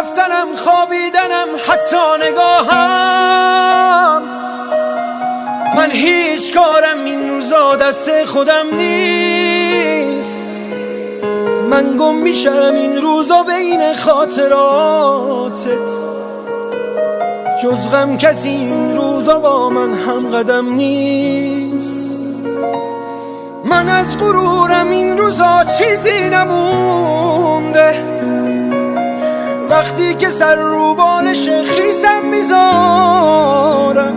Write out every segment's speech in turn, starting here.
رفتنم خوابیدنم حتی نگاهم، من هیچ کارم این روزا دست خودم نیست. من گم میشم این روزا بین خاطراتت، جز غم کسی این روزا با من هم قدم نیست. من از غرورم این روزا چیزی نمونده، وقتی که سر رو بالش خیسم میذارم،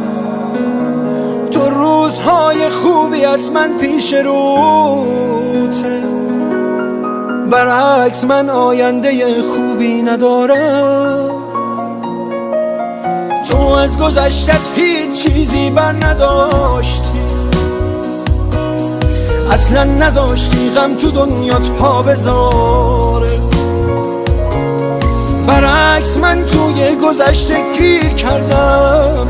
تو روزهای خوبیت من پیش روته، برعکس من آینده خوبی ندارم. تو از گذشتت هیچ چیزی بر نداشتی، اصلا نذاشتی غم تو دنیات پا بذاره، برعکس من توی گذشته گیر کردم.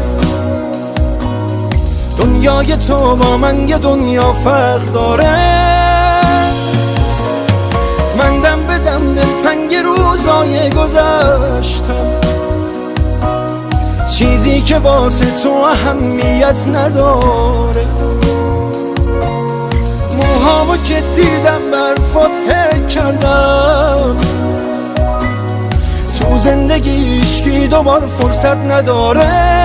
دنیای تو با من یه دنیا فرق داره، من دم به دم دلتنگ روزای گذشتم، چیزی که واسه تو اهمیت نداره. موهامو که دیدم برفات فکر کردم، تو زندگی عشقی دوبار فرصت نداره.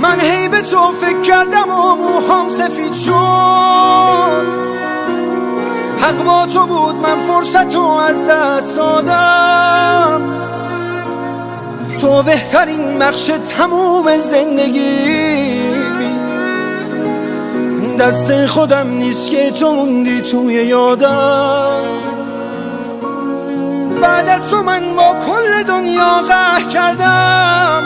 من هی به تو فکر کردم و موهام سفید شد، حق با تو بود من فرصتو از دست دادم. تو بهترین بخش تموم زندگی، دست خودم نیست که تو موندی توی یادم. بعد از تو من با کل دنیا قهر کردم،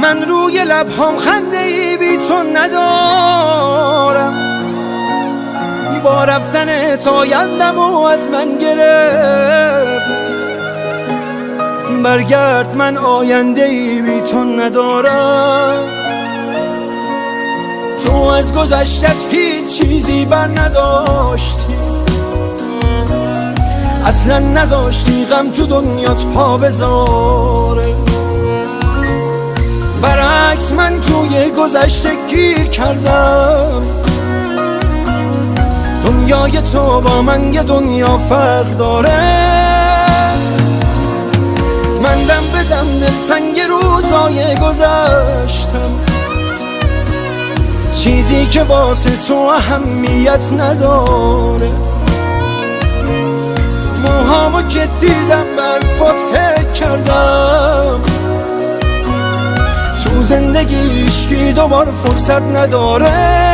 من روی لبهام خنده ای بی تو ندارم. با رفتن آیندم و از من گرفت، برگرد من آینده ای بی تو ندارم. تو از گذشتت هیچ چیزی بر نداشتی، اصلا نذاشتی غم تو دنیات پا بذاره، برعکس من توی گذشته گیر کردم. دنیای تو با من یه دنیا فرق داره، من دم به دم دلتنگ روزای گذشتم، چیزی که واسه تو اهمیت نداره. موهامو که دیدم برفات فکر کردم، تو زندگی عشقی دوبار فرصت نداره.